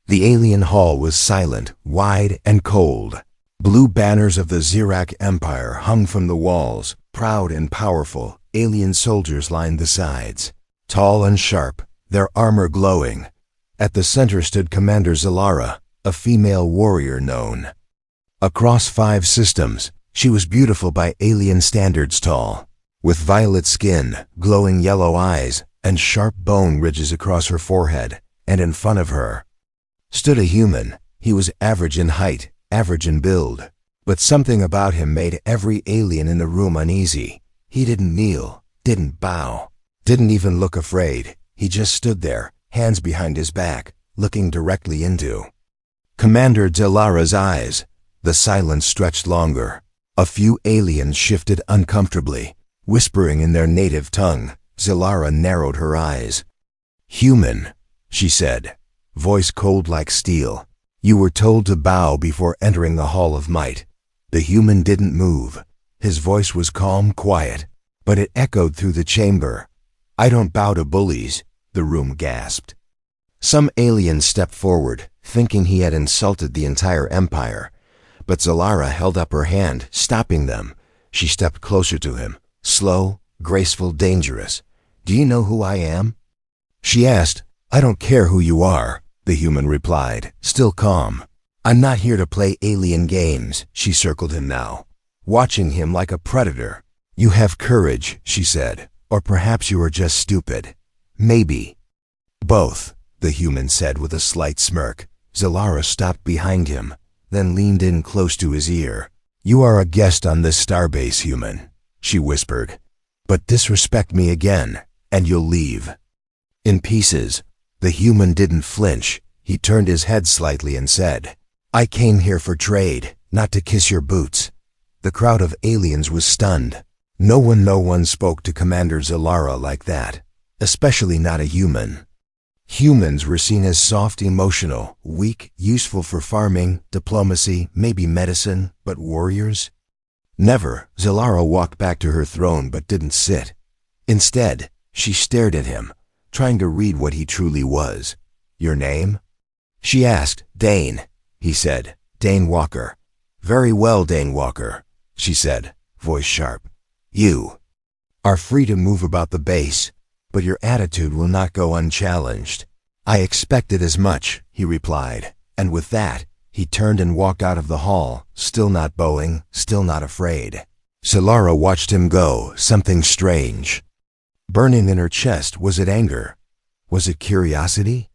The alien hall was silent, wide, and cold. Blue banners of the Zirak Empire hung from the walls. Proud and powerful, alien soldiers lined the sides. Tall and sharp, their armor glowing. At the center stood Commander Zalara, a female warrior known. Across 5 systems, she was beautiful by alien standards, tall, with violet skin, glowing yellow eyes, and sharp bone ridges across her forehead. And in front of her stood a human. He was average in height, average in build, but something about him made every alien in the room uneasy. He didn't kneel, didn't bow, didn't even look afraid. He just stood there, hands behind his back, looking directly into Commander Zalara's eyes. The silence stretched longer. A few aliens shifted uncomfortably, whispering in their native tongue. Zalara narrowed her eyes. "Human," she said, voice cold like steel. "You were told to bow before entering the Hall of Might." The human didn't move. His voice was calm, quiet, but it echoed through the chamber. "I don't bow to bullies," the room gasped. Some aliens stepped forward, thinking he had insulted the entire empire. But Zalara held up her hand, stopping them. She stepped closer to him, slow, graceful, dangerous. "Do you know who I am?" she asked. "I don't care who you are," the human replied, still calm. "I'm not here to play alien games." She circled him now, watching him like a predator. "You have courage," she said, "or perhaps you are just stupid. Maybe both," the human said with a slight smirk. Zalara stopped behind him, then leaned in close to his ear. "You are a guest on this starbase, human," she whispered. "But disrespect me again, and you'll leave in pieces." The human didn't flinch. He turned his head slightly and said, "I came here for trade, not to kiss your boots." The crowd of aliens was stunned. No one spoke to Commander Zalara like that, especially not a human. Humans were seen as soft, emotional, weak, useful for farming, diplomacy, maybe medicine, but warriors? Never. Zalara walked back to her throne but didn't sit. Instead, she stared at him, trying to read what he truly was. "Your name?" she asked. "Dane," he said. "Dane Walker." "Very well, Dane Walker," she said, voice sharp. "You are free to move about the base, but your attitude will not go unchallenged." "I expected as much," he replied, and with that, he turned and walked out of the hall, still not bowing, still not afraid. Zalara watched him go, something strange burning in her chest. Was it anger? Was it curiosity?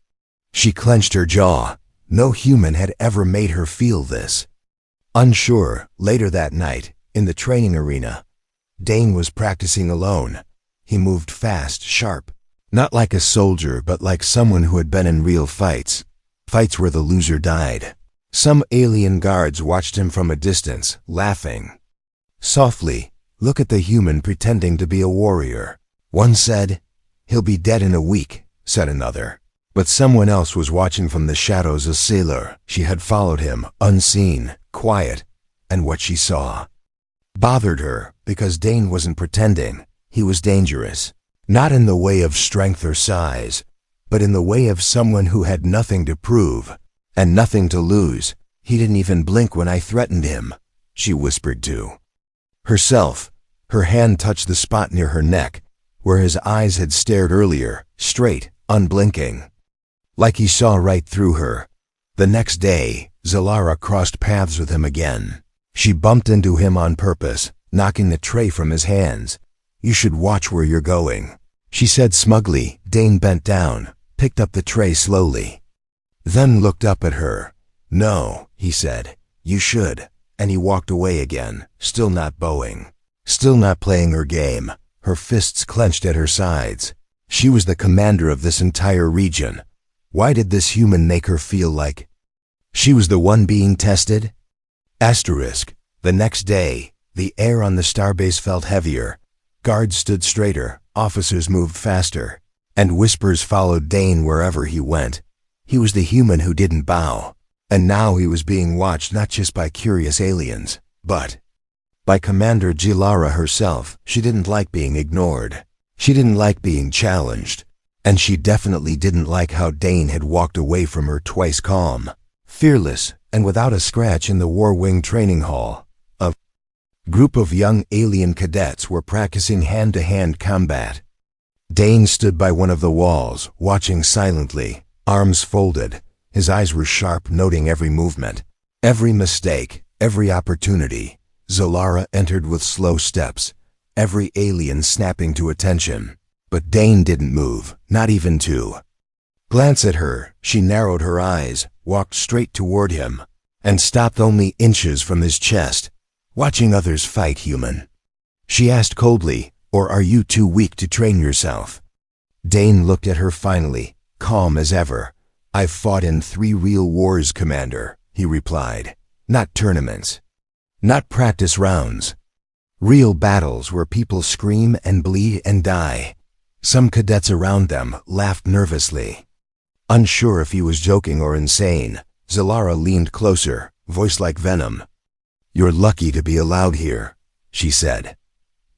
She clenched her jaw. No human had ever made her feel this. Unsure, later that night, in the training arena, Dane was practicing alone. He moved fast, sharp, not like a soldier but like someone who had been in real fights where the loser died. Some alien guards watched him from a distance, laughing softly. "Look at the human pretending to be a warrior," one said. "He'll be dead in a week," said another. But someone else was watching from the shadows. A sailor. She had followed him, unseen, quiet, and what she saw bothered her, because Dane wasn't pretending. He was dangerous, not in the way of strength or size, but in the way of someone who had nothing to prove and nothing to lose. "He didn't even blink when I threatened him," she whispered to herself. Her hand touched the spot near her neck, where his eyes had stared earlier, straight, unblinking, like he saw right through her. The next day, Zalara crossed paths with him again. She bumped into him on purpose, knocking the tray from his hands. "You should watch where you're going," she said smugly. Dane bent down, picked up the tray slowly, then looked up at her. "No," he said, "you should." And he walked away again, still not bowing, still not playing her game, her fists clenched at her sides. She was the commander of this entire region. Why did this human make her feel like she was the one being tested? Asterisk. The next day, the air on the starbase felt heavier. Guards stood straighter, officers moved faster, and whispers followed Dane wherever he went. He was the human who didn't bow, and now he was being watched not just by curious aliens, but by Commander Zalara herself. She didn't like being ignored. She didn't like being challenged. And she definitely didn't like how Dane had walked away from her twice calm, fearless, and without a scratch in the War Wing training hall. A group of young alien cadets were practicing hand-to-hand combat. Dane stood by one of the walls, watching silently, arms folded. His eyes were sharp, noting every movement, every mistake, every opportunity. Zalara entered with slow steps, every alien snapping to attention. But Dane didn't move, not even to glance at her. She narrowed her eyes, walked straight toward him, and stopped only inches from his chest. Watching others fight, human? She asked coldly, or are you too weak to train yourself? Dane looked at her finally, calm as ever. I've fought in 3 real wars, Commander, he replied. Not tournaments. Not practice rounds. Real battles where people scream and bleed and die. Some cadets around them laughed nervously. Unsure if he was joking or insane, Zalara leaned closer, voice like venom. You're lucky to be allowed here, she said.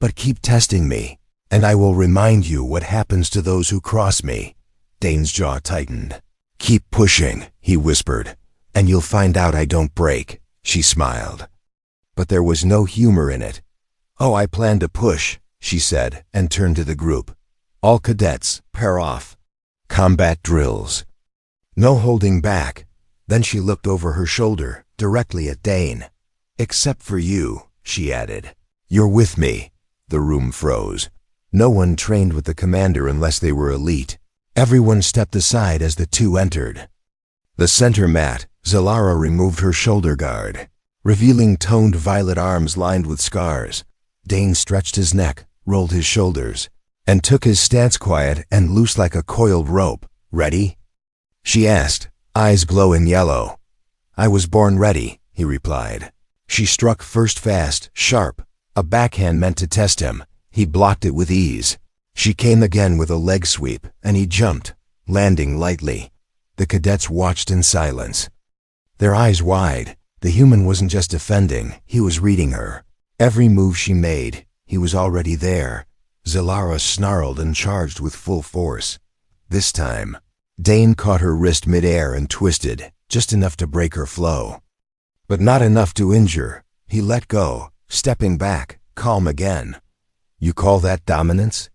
But keep testing me, and I will remind you what happens to those who cross me. Dane's jaw tightened. Keep pushing, he whispered, and you'll find out I don't break, she smiled. But there was no humor in it. Oh, I plan to push, she said, and turned to the group. All cadets, pair off. Combat drills. No holding back. Then she looked over her shoulder, directly at Dane. Except for you, she added. You're with me. The room froze. No one trained with the commander unless they were elite. Everyone stepped aside as the two entered. The center mat, Zalara removed her shoulder guard, revealing toned violet arms lined with scars. Dane stretched his neck, rolled his shoulders, and took his stance quiet and loose like a coiled rope. Ready? She asked, eyes glowing yellow. I was born ready, he replied. She struck first fast, sharp, a backhand meant to test him. He blocked it with ease. She came again with a leg sweep, and he jumped, landing lightly. The cadets watched in silence, their eyes wide. The human wasn't just defending, he was reading her. Every move she made, he was already there. Zalara snarled and charged with full force. This time, Dane caught her wrist midair and twisted, just enough to break her flow. But not enough to injure. He let go, stepping back, calm again. You call that dominance?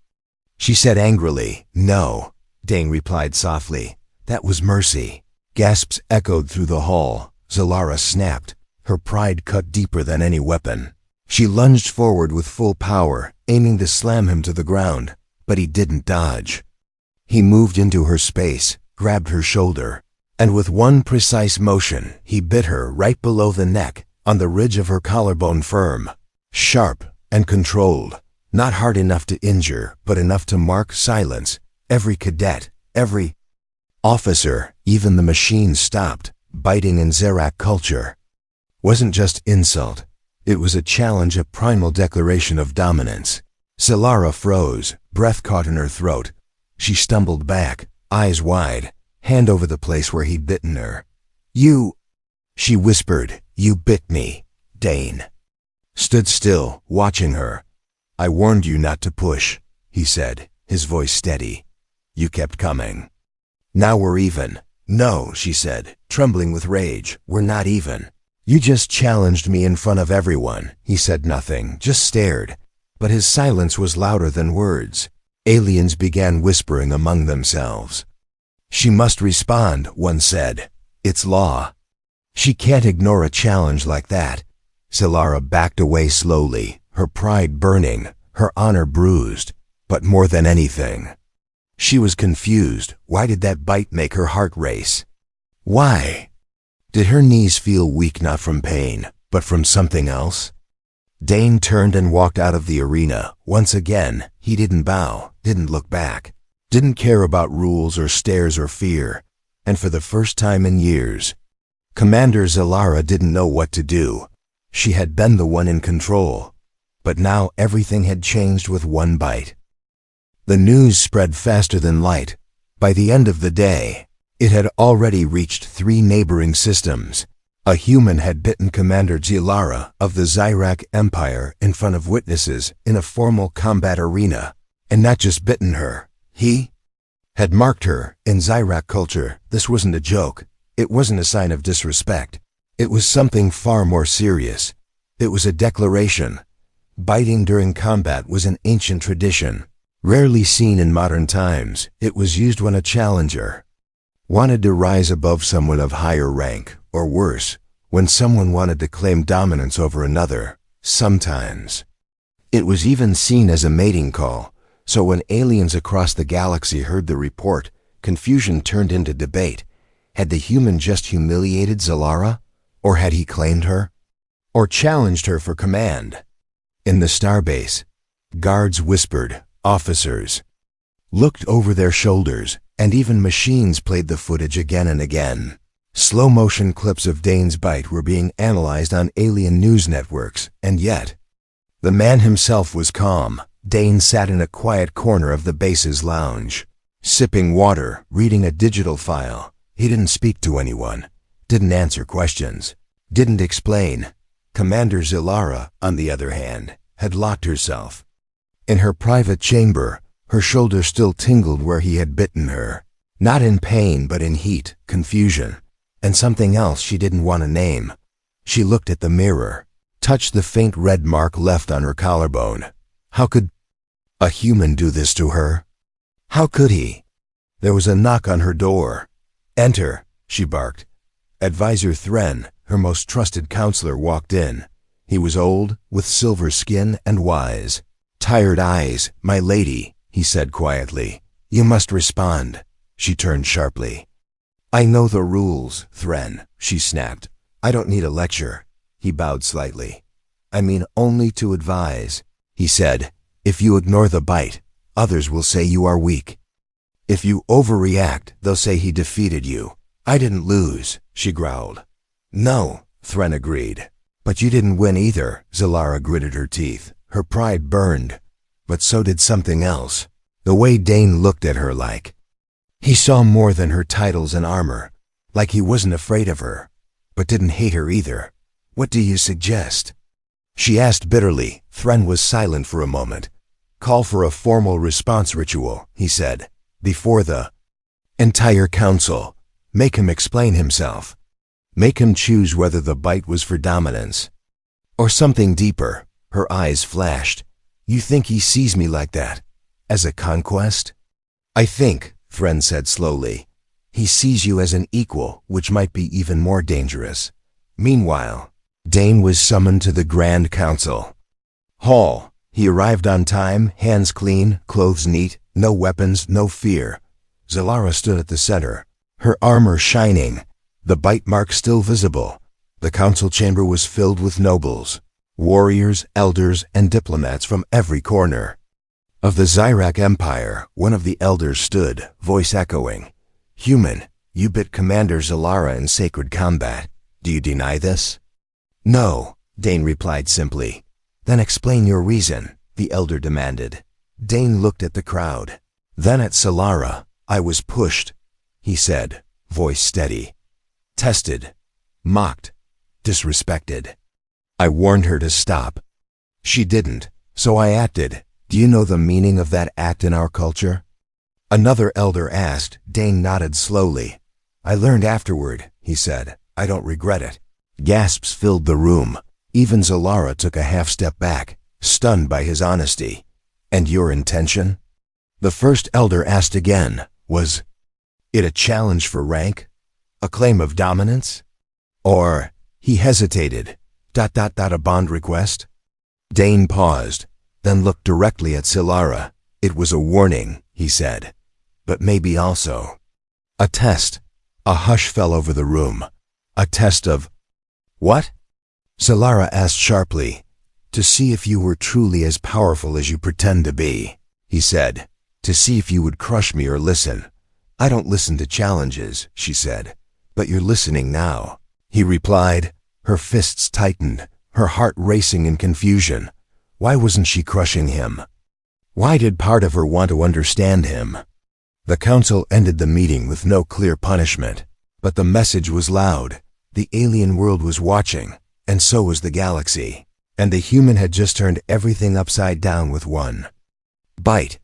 She said angrily. No, Dane replied softly. That was mercy. Gasps echoed through the hall. Zalara snapped, her pride cut deeper than any weapon. She lunged forward with full power, aiming to slam him to the ground, but he didn't dodge. He moved into her space, grabbed her shoulder, and with one precise motion, he bit her right below the neck, on the ridge of her collarbone, firm, sharp, and controlled. Not hard enough to injure, but enough to mark silence. Every cadet, every officer, even the machine stopped. Biting in Zerak culture wasn't just insult. It was a challenge, a primal declaration of dominance. Zalara froze, breath caught in her throat. She stumbled back, eyes wide, hand over the place where he'd bitten her. You, she whispered, you bit me. Dane stood still, watching her. I warned you not to push, he said, his voice steady. You kept coming. Now we're even. No, she said, trembling with rage, we're not even. You just challenged me in front of everyone. He said nothing, just stared. But his silence was louder than words. Aliens began whispering among themselves. She must respond, one said. It's law. She can't ignore a challenge like that. Zalara backed away slowly, her pride burning, her honor bruised. But more than anything, she was confused. Why did that bite make her heart race? Why? Did her knees feel weak not from pain, but from something else? Dane turned and walked out of the arena. Once again, he didn't bow, didn't look back, didn't care about rules or stares or fear. And for the first time in years, Commander Zalara didn't know what to do. She had been the one in control. But now everything had changed with one bite. The news spread faster than light. By the end of the day, it had already reached 3 neighboring systems. A human had bitten Commander Zalara of the Zyrak Empire in front of witnesses in a formal combat arena. And not just bitten her. He had marked her. In Zyrak culture, this wasn't a joke. It wasn't a sign of disrespect. It was something far more serious. It was a declaration. Biting during combat was an ancient tradition, rarely seen in modern times. It was used when a challenger wanted to rise above someone of higher rank, or worse, when someone wanted to claim dominance over another. Sometimes it was even seen as a mating call, so when aliens across the galaxy heard the report, confusion turned into debate. Had the human just humiliated Zalara? Or had he claimed her? Or challenged her for command? In the starbase, guards whispered, officers looked over their shoulders, and even machines played the footage again and again. Slow-motion clips of Dane's bite were being analyzed on alien news networks, and yet, the man himself was calm. Dane sat in a quiet corner of the base's lounge, sipping water, reading a digital file. He didn't speak to anyone, didn't answer questions, didn't explain. Commander Zalara, on the other hand, had locked herself in her private chamber. Her shoulder still tingled where he had bitten her, not in pain but in heat, confusion, and something else she didn't want to name. She looked at the mirror, touched the faint red mark left on her collarbone. How could a human do this to her? How could he? There was a knock on her door. "Enter," she barked. Advisor Thren, her most trusted counselor, walked in. He was old, with silver skin and wise. "Tired eyes, my lady," he said quietly. "You must respond." She turned sharply. "I know the rules, Thren," she snapped. "I don't need a lecture." He bowed slightly. "I mean only to advise," he said. "If you ignore the bite, others will say you are weak. If you overreact, they'll say he defeated you." "I didn't lose," she growled. "No," Thren agreed. "But you didn't win either." Zalara gritted her teeth. Her pride burned. But so did something else. The way Dane looked at her, like he saw more than her titles and armor. Like he wasn't afraid of her, but didn't hate her either. "What do you suggest?" she asked bitterly. Thren was silent for a moment. "Call for a formal response ritual," he said, "before the entire council. Make him explain himself. Make him choose whether the bite was for dominance or something deeper." Her eyes flashed. "You think he sees me like that? As a conquest?" "I think," Thren said slowly, "he sees you as an equal, which might be even more dangerous." Meanwhile, Dane was summoned to the Grand Council Hall. He arrived on time, hands clean, clothes neat, no weapons, no fear. Zalara stood at the center, her armor shining, the bite mark still visible. The council chamber was filled with nobles, warriors, elders, and diplomats from every corner of the Zyrak Empire. One of the elders stood, voice echoing. "Human, you bit Commander Zalara in sacred combat. Do you deny this?" "No," Dane replied simply. "Then explain your reason," the elder demanded. Dane looked at the crowd, then at Zalara. "I was pushed," he said, voice steady. "Tested, mocked, disrespected. I warned her to stop. She didn't, so I acted. Do you know the meaning of that act in our culture?" Another elder asked. Dane nodded slowly. "I learned afterward," he said. "I don't regret it." Gasps filled the room. Even Zalara took a half step back, stunned by his honesty. "And your intention?" The first elder asked again. Was it a challenge for rank? A claim of dominance? Or, he hesitated, a bond request? Dane paused, then looked directly at Zalara. "It was a warning," he said, "but maybe also a test." A hush fell over the room. "A test of what?" Zalara asked sharply. "To see if you were truly as powerful as you pretend to be," he said. "To see if you would crush me or listen." "I don't listen to challenges," she said. "But you're listening now," he replied. Her fists tightened, her heart racing in confusion. Why wasn't she crushing him? Why did part of her want to understand him? The council ended the meeting with no clear punishment, but the message was loud. The alien world was watching, and so was the galaxy. And the human had just turned everything upside down with one bite.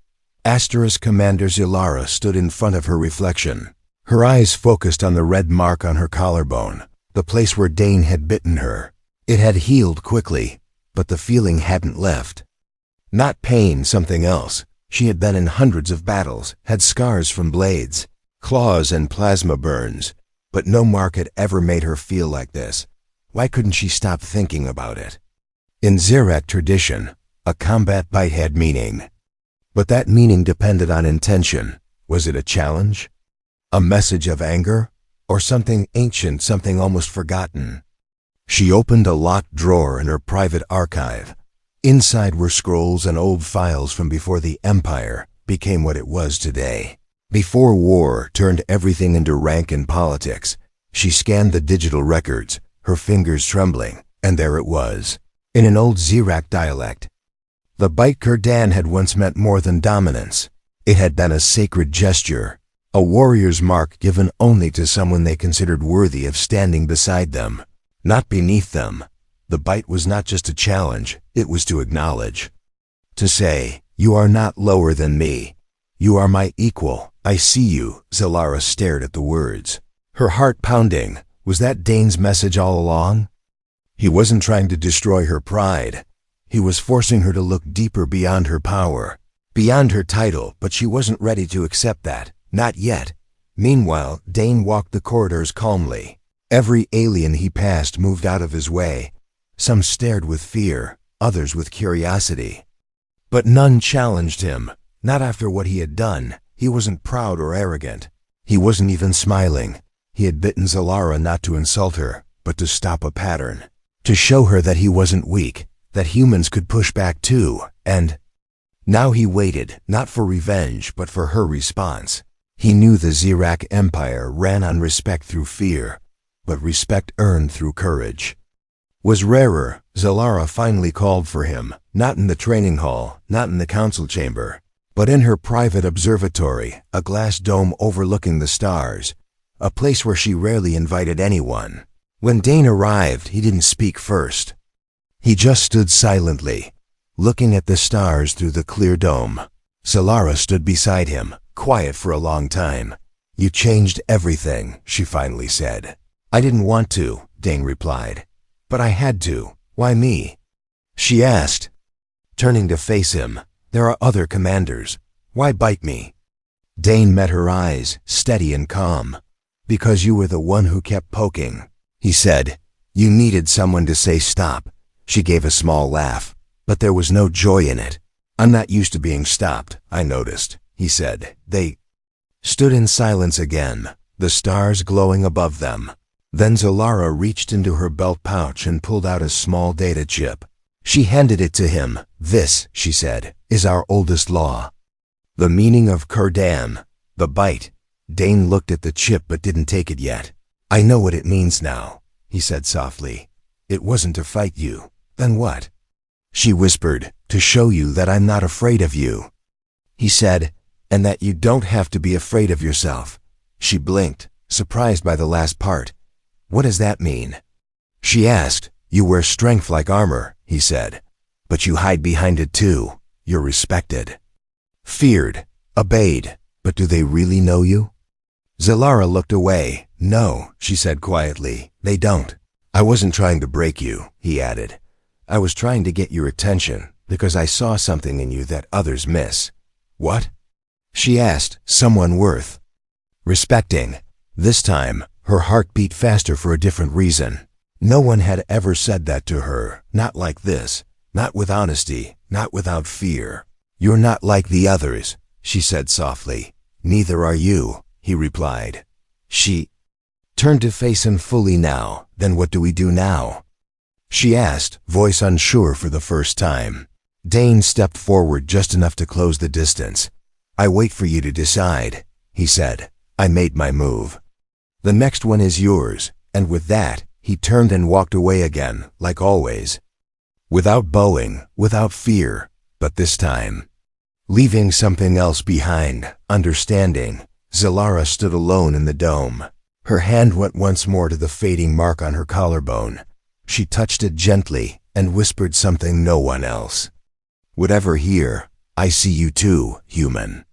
Commander Zilara stood in front of her reflection. Her eyes focused on the red mark on her collarbone, the place where Dane had bitten her. It had healed quickly, but the feeling hadn't left. Not pain, something else. She had been in hundreds of battles, had scars from blades, claws and plasma burns, but no mark had ever made her feel like this. Why couldn't she stop thinking about it? In Zirak tradition, a combat bite had meaning. But that meaning depended on intention. Was it a challenge? A message of anger? Or something ancient, something almost forgotten? She opened a locked drawer in her private archive. Inside were scrolls and old files from before the Empire became what it was today. Before war turned everything into rank and politics. She scanned the digital records, her fingers trembling, and there it was, in an old Zirak dialect. The bite Kurdan had once meant more than dominance. It had been a sacred gesture, a warrior's mark given only to someone they considered worthy of standing beside them, not beneath them. The bite was not just a challenge, it was to acknowledge. To say, "You are not lower than me. You are my equal. I see you." Zilara stared at the words, her heart pounding. Was that Dane's message all along? He wasn't trying to destroy her pride. He was forcing her to look deeper beyond her power, beyond her title, but she wasn't ready to accept that. Not yet. Meanwhile, Dane walked the corridors calmly. Every alien he passed moved out of his way. Some stared with fear, others with curiosity. But none challenged him, not after what he had done. He wasn't proud or arrogant. He wasn't even smiling. He had bitten Zilara not to insult her, but to stop a pattern, to show her that he wasn't weak, that humans could push back too, and now he waited, not for revenge, but for her response. He knew the Zirak Empire ran on respect through fear, but respect earned through courage was rarer. Zilara finally called for him, not in the training hall, not in the council chamber, but in her private observatory, a glass dome overlooking the stars, a place where she rarely invited anyone. When Dane arrived, he didn't speak first. He just stood silently, looking at the stars through the clear dome. Zilara stood beside him, quiet for a long time. "You changed everything," she finally said. "I didn't want to," Dane replied. "But I had to." "Why me?" she asked, turning to face him. "There are other commanders. Why bite me?" Dane met her eyes, steady and calm. "Because you were the one who kept poking," he said. "You needed someone to say stop." She gave a small laugh, but there was no joy in it. "I'm not used to being stopped, I noticed," he said. They stood in silence again, the stars glowing above them. Then Zilara reached into her belt pouch and pulled out a small data chip. She handed it to him. "This," she said, "is our oldest law. The meaning of Kurdan, the bite." Dane looked at the chip but didn't take it yet. "I know what it means now," he said softly. "It wasn't to fight you." "Then what?" she whispered. "To show you that I'm not afraid of you," he said, "and that you don't have to be afraid of yourself." She blinked, surprised by the last part. "What does that mean?" she asked. "You wear strength like armor," he said, "but you hide behind it too. You're respected, feared, obeyed. But do they really know you?" Zilara looked away. "No," she said quietly, "they don't." "I wasn't trying to break you," he added. "I was trying to get your attention, because I saw something in you that others miss." "What?" she asked. "Someone worth respecting." This time, her heart beat faster for a different reason. No one had ever said that to her, not like this, not with honesty, not without fear. "You're not like the others," she said softly. "Neither are you," he replied. She turned to face him fully now. "Then what do we do now?" she asked, voice unsure for the first time. Dane stepped forward just enough to close the distance. "I wait for you to decide," he said. "I made my move. The next one is yours." And with that, he turned and walked away again, like always. Without bowing, without fear, but this time leaving something else behind, understanding. Zilara stood alone in the dome. Her hand went once more to the fading mark on her collarbone. She touched it gently and whispered something no one else would ever hear. I see you too, human.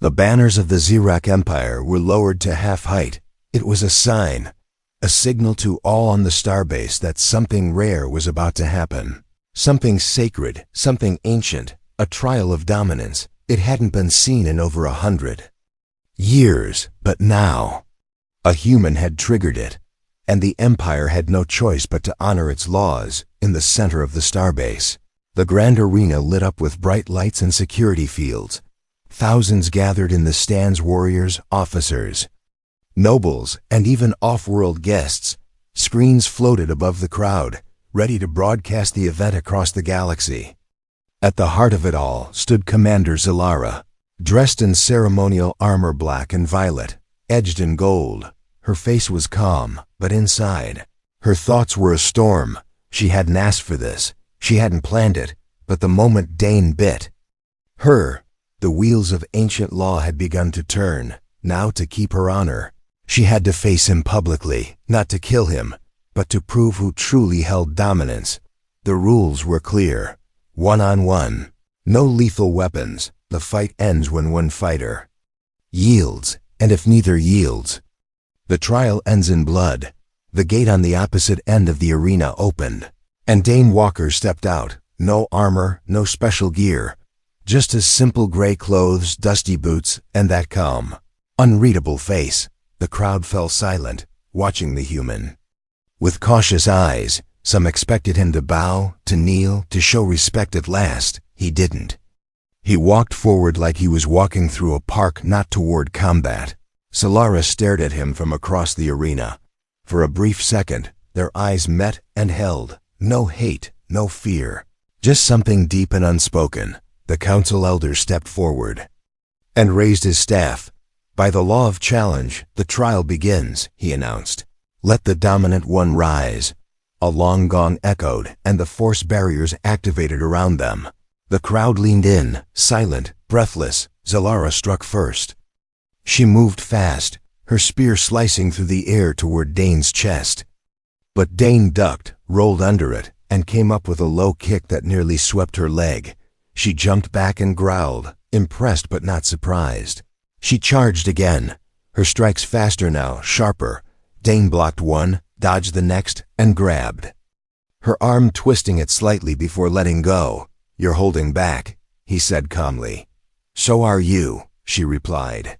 The banners of the Zirak Empire were lowered to half height. It was a sign, a signal to all on the starbase that something rare was about to happen. Something sacred, something ancient, a trial of dominance. It hadn't been seen in over 100 years, but now a human had triggered it, and the Empire had no choice but to honor its laws. In the center of the starbase, the grand arena lit up with bright lights and security fields. Thousands gathered in the stands, warriors, officers, nobles, and even off-world guests. Screens floated above the crowd, ready to broadcast the event across the galaxy. At the heart of it all stood Commander Zilara, dressed in ceremonial armor black and violet, edged in gold. Her face was calm, but inside, her thoughts were a storm. She hadn't asked for this, she hadn't planned it, but the moment Dane bit her, the wheels of ancient law had begun to turn. Now, to keep her honor, she had to face him publicly, not to kill him, but to prove who truly held dominance. The rules were clear. One-on-one. No lethal weapons. The fight ends when one fighter yields, and if neither yields, the trial ends in blood. The gate on the opposite end of the arena opened, and Dane Walker stepped out. No armor, no special gear. Just his simple gray clothes, dusty boots, and that calm, unreadable face. The crowd fell silent, watching the human. With cautious eyes, some expected him to bow, to kneel, to show respect. At last, he didn't. He walked forward like he was walking through a park, not toward combat. Zilara stared at him from across the arena. For a brief second, their eyes met and held. No hate, no fear, just something deep and unspoken. The council elder stepped forward and raised his staff. By the law of challenge, the trial begins, he announced. Let the dominant one rise. A long gong echoed, and the force barriers activated around them. The crowd leaned in, silent, breathless. Zilara struck first. She moved fast, her spear slicing through the air toward Dane's chest. But Dane ducked, rolled under it, and came up with a low kick that nearly swept her leg. She jumped back and growled, impressed but not surprised. She charged again, her strikes faster now, sharper. Dane blocked one, dodged the next, and grabbed her arm, twisting it slightly before letting go. You're holding back, he said calmly. So are you, she replied.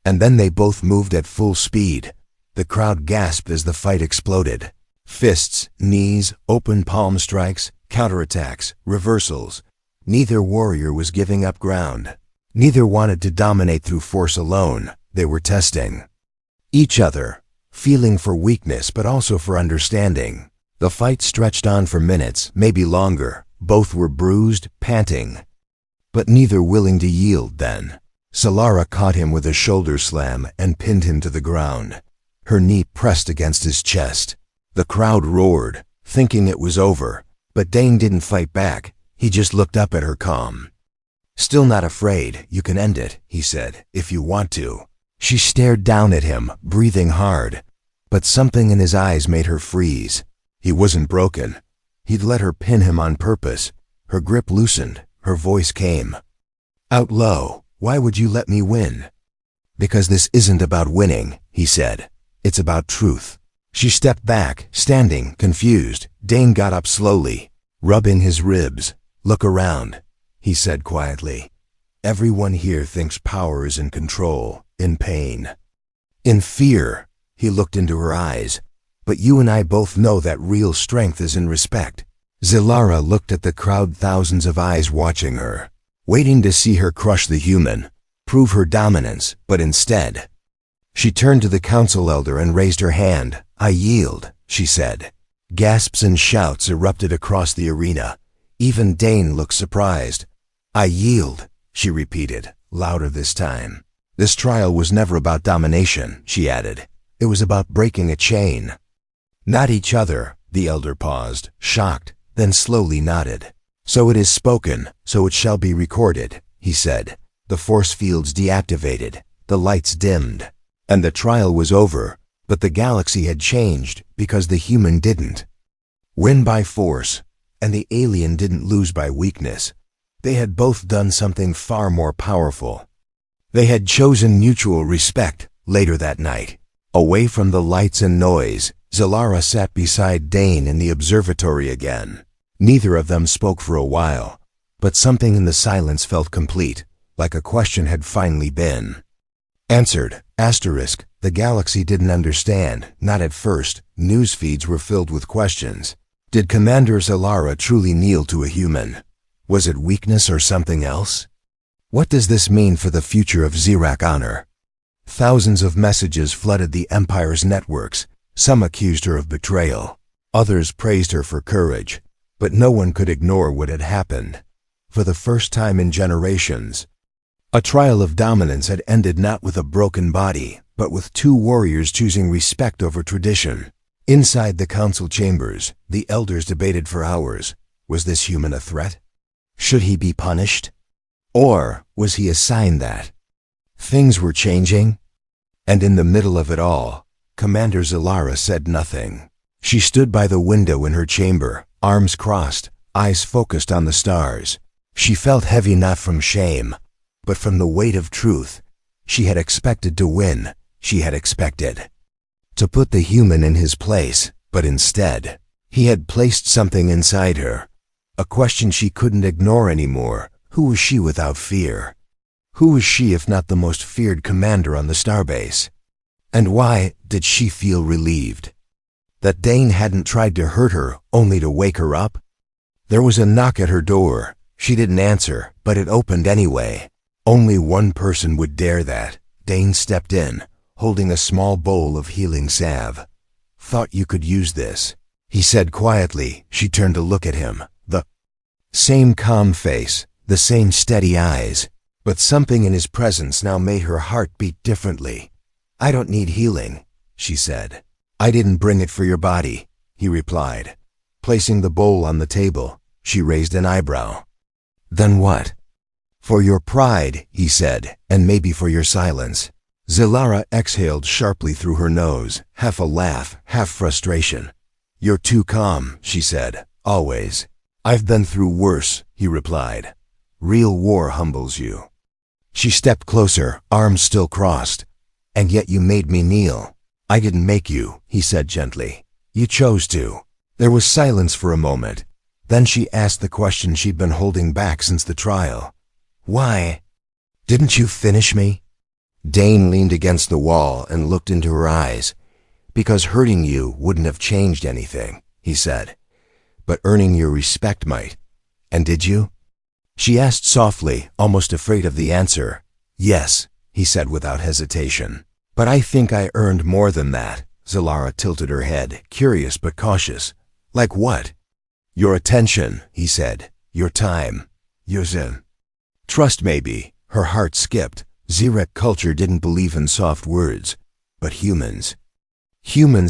And then they both moved at full speed. The crowd gasped as the fight exploded. Fists, knees, open palm strikes, counterattacks, reversals. Neither warrior was giving up ground. Neither wanted to dominate through force alone. They were testing each other, feeling for weakness but also for understanding. The fight stretched on for minutes, maybe longer. Both were bruised, panting, but neither willing to yield. Then Zilara caught him with a shoulder slam and pinned him to the ground. Her knee pressed against his chest. The crowd roared, thinking it was over, but Dane didn't fight back. He just looked up at her calm. Still not afraid. You can end it, he said, if you want to. She stared down at him, breathing hard, but something in his eyes made her freeze. He wasn't broken. He'd let her pin him on purpose. Her grip loosened. Her voice came out low. Why would you let me win? Because this isn't about winning, he said. It's about truth. She stepped back, standing, confused. Dane got up slowly, rubbing his ribs. Look around, he said quietly. Everyone here thinks power is in control, in pain, in fear. He looked into her eyes. But you and I both know that real strength is in respect. Zilara looked at the crowd, thousands of eyes watching her, waiting to see her crush the human, prove her dominance, but instead, she turned to the council elder and raised her hand. I yield, she said. Gasps and shouts erupted across the arena. Even Dane looked surprised. I yield, she repeated, louder this time. This trial was never about domination, she added. It was about breaking a chain. Not each other. The elder paused, shocked, then slowly nodded. So it is spoken, so it shall be recorded, he said. The force fields deactivated, the lights dimmed, and the trial was over. But the galaxy had changed because the human didn't win by force, and the alien didn't lose by weakness. They had both done something far more powerful. They had chosen mutual respect. Later that night, away from the lights and noise, Zilara sat beside Dane in the observatory again. Neither of them spoke for a while, but something in the silence felt complete, like a question had finally been answered. The galaxy didn't understand, not at first. News feeds were filled with questions. Did Commander Zilara truly kneel to a human? Was it weakness or something else? What does this mean for the future of Zirak honor? Thousands of messages flooded the Empire's networks. Some accused her of betrayal. Others praised her for courage. But no one could ignore what had happened. For the first time in generations, a trial of dominance had ended not with a broken body, but with two warriors choosing respect over tradition. Inside the council chambers, the elders debated for hours. Was this human a threat? Should he be punished? Or was he a sign that things were changing? And in the middle of it all, Commander Zilara said nothing. She stood by the window in her chamber, arms crossed, eyes focused on the stars. She felt heavy not from shame, but from the weight of truth. She had expected to win. She had expected to put the human in his place, but instead, he had placed something inside her. A question she couldn't ignore anymore. Who was she without fear? Who was she if not the most feared commander on the starbase? And why did she feel relieved that Dane hadn't tried to hurt her, only to wake her up? There was a knock at her door. She didn't answer, but it opened anyway. Only one person would dare that. Dane stepped in, holding a small bowl of healing salve. "Thought you could use this," he said quietly. She turned to look at him. The same calm face, the same steady eyes, but something in his presence now made her heart beat differently. "I don't need healing," she said. "I didn't bring it for your body," he replied. Placing the bowl on the table, she raised an eyebrow. "Then what?" "For your pride," he said, "and maybe for your silence." Zilara exhaled sharply through her nose, half a laugh, half frustration. "You're too calm," she said, "always." "I've been through worse," he replied. "Real war humbles you." She stepped closer, arms still crossed. "And yet you made me kneel." "I didn't make you," he said gently. "You chose to." There was silence for a moment. Then she asked the question she'd been holding back since the trial. "Why didn't you finish me?" Dane leaned against the wall and looked into her eyes. "Because hurting you wouldn't have changed anything," he said. "But earning your respect might. And did you?" She asked softly, almost afraid of the answer. "Yes," he said without hesitation. "But I think I earned more than that." Zilara tilted her head, curious but cautious. "Like what?" "Your attention," he said. "Your time. Your trust maybe." Her heart skipped. Zirak culture didn't believe in soft words. But humans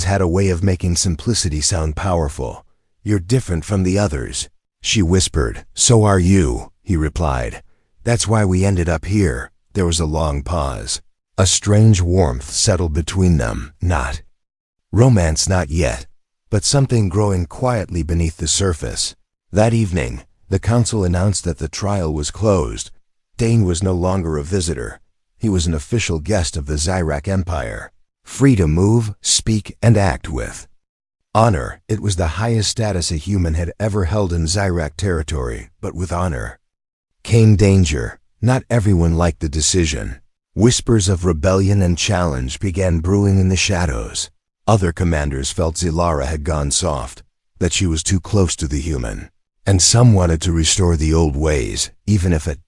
had a way of making simplicity sound powerful. "You're different from the others," she whispered. "So are you," he replied. "That's why we ended up here." There was a long pause. A strange warmth settled between them. Not romance, not yet, but something growing quietly beneath the surface. That evening, the council announced that the trial was closed. Dane was no longer a visitor. He was an official guest of the Zirak Empire, free to move, speak, and act with honor. It was the highest status a human had ever held in Zirak territory, but with honor came danger. Not everyone liked the decision. Whispers of rebellion and challenge began brewing in the shadows. Other commanders felt Zilara had gone soft, that she was too close to the human. And some wanted to restore the old ways, even if it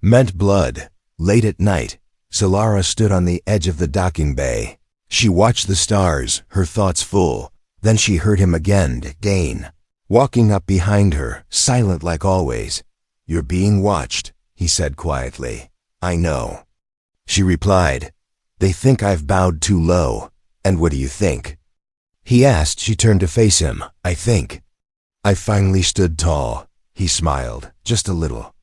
meant blood. Late at night, Zilara stood on the edge of the docking bay. She watched the stars, her thoughts full. Then she heard him again, Dane, walking up behind her, silent like always. "You're being watched," he said quietly. "I know." She replied, "They think I've bowed too low. And what do you think?" He asked. She turned to face him. "I think I finally stood tall." He smiled, just a little.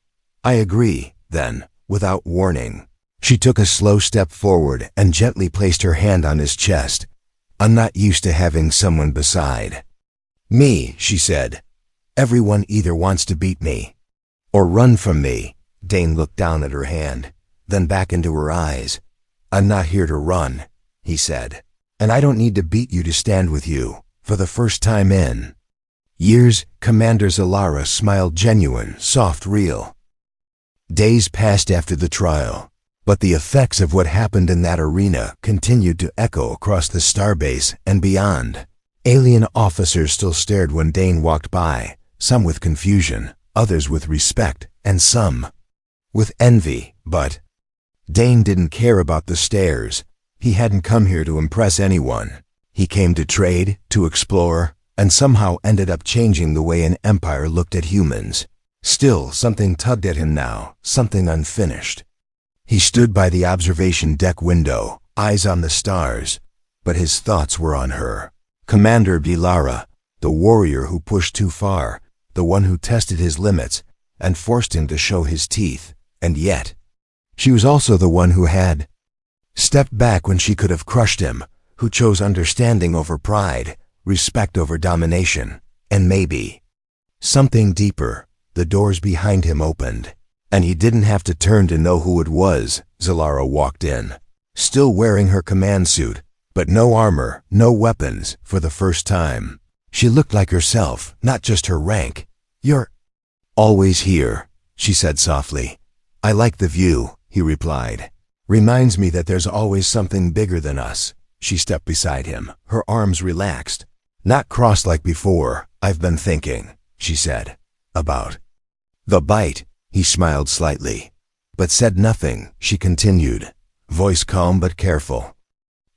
"I agree." Then, without warning, she took a slow step forward and gently placed her hand on his chest. "I'm not used to having someone beside me," she said. "Everyone either wants to beat me Or run from me. Dane looked down at her hand, then back into her eyes. I'm not here to run, he said. And I don't need to beat you to stand with you, for the first time in years. Commander Zalara smiled, genuine, soft, real. Days passed after the trial, but the effects of what happened in that arena continued to echo across the starbase and beyond. Alien officers still stared when Dane walked by, some with confusion, others with respect, and some with envy, but Dane didn't care about the stares. He hadn't come here to impress anyone. He came to trade, to explore, and somehow ended up changing the way an empire looked at humans. Still, something tugged at him now, something unfinished. He stood by the observation deck window, eyes on the stars, but his thoughts were on her. Commander Bilara, the warrior who pushed too far, the one who tested his limits and forced him to show his teeth. And yet, she was also the one who had stepped back when she could have crushed him, who chose understanding over pride, respect over domination, and maybe something deeper. The doors behind him opened, and he didn't have to turn to know who it was. Zalara walked in, still wearing her command suit, but no armor, no weapons, for the first time. She looked like herself, not just her rank. You're always here, she said softly. I like the view, he replied. Reminds me that there's always something bigger than us. She stepped beside him, her arms relaxed, not crossed like before. I've been thinking, she said, about the bite. He smiled slightly, but said nothing. She continued, voice calm but careful.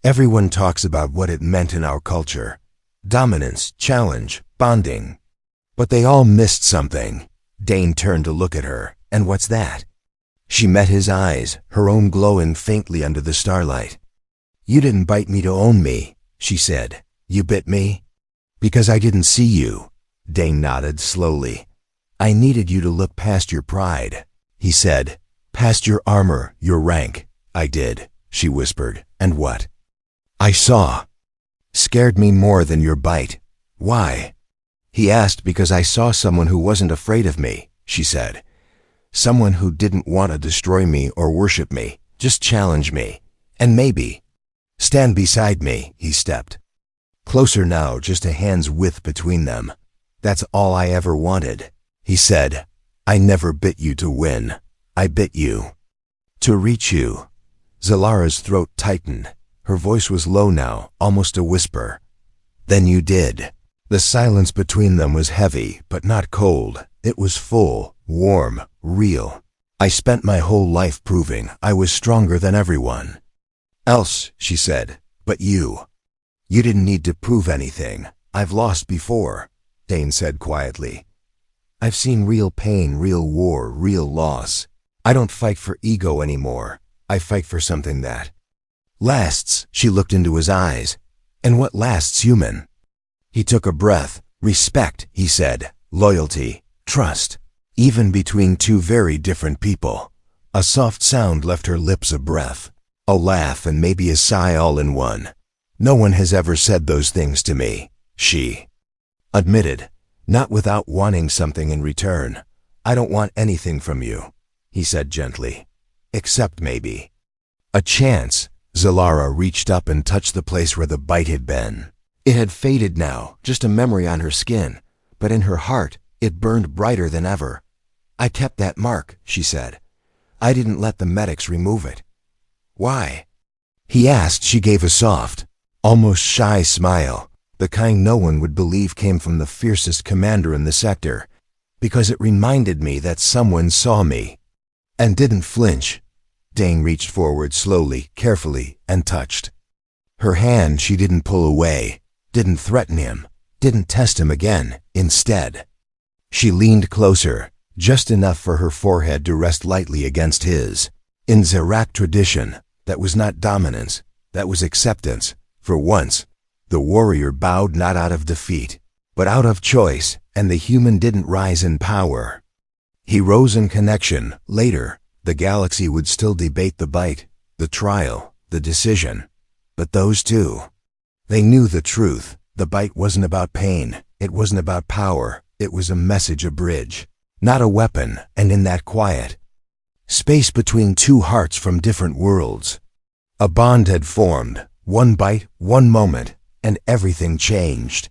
Everyone talks about what it meant in our culture. Dominance, challenge, bonding. But they all missed something. Dane turned to look at her. And what's that? She met his eyes, her own glowing faintly under the starlight. You didn't bite me to own me, she said. You bit me because I didn't see you. Dane nodded slowly. I needed you to look past your pride, he said. Past your armor, your rank. I did, she whispered. And what I saw scared me more than your bite. Why? He asked. Because I saw someone who wasn't afraid of me, she said. Someone who didn't want to destroy me or worship me, just challenge me, and maybe stand beside me. He stepped closer now, just a hand's width between them. That's all I ever wanted, he said. I never bit you to win. I bit you to reach you. Zalara's throat tightened. Her voice was low now, almost a whisper. Then you did. The silence between them was heavy, but not cold. It was full, warm, real. I spent my whole life proving I was stronger than everyone else, she said. But you didn't need to prove anything. I've lost before, Dane said quietly. I've seen real pain, real war, real loss. I don't fight for ego anymore. I fight for something that lasts. She looked into his eyes. And what lasts, human? He took a breath. Respect, he said. Loyalty, trust. Even between two very different people. A soft sound left her lips a breath. A laugh and maybe a sigh all in one. No one has ever said those things to me, she admitted, not without wanting something in return. I don't want anything from you, he said gently. Except maybe a chance. Zalara reached up and touched the place where the bite had been. It had faded now, just a memory on her skin, but in her heart, it burned brighter than ever. I kept that mark, she said. I didn't let the medics remove it. Why? He asked. She gave a soft, almost shy smile, the kind no one would believe came from the fiercest commander in the sector, because it reminded me that someone saw me and didn't flinch. Dane reached forward slowly, carefully, and touched her hand. She didn't pull away, didn't threaten him, didn't test him again. Instead, she leaned closer, just enough for her forehead to rest lightly against his. In Zerak tradition, that was not dominance, that was acceptance. For once, the warrior bowed not out of defeat, but out of choice, and the human didn't rise in power. He rose in connection. Later, the galaxy would still debate the bite, the trial, the decision. But those two, they knew the truth. The bite wasn't about pain. It wasn't about power. It was a message, a bridge. not a weapon, and in that quiet space between two hearts from different worlds, a bond had formed, one bite, one moment, and everything changed.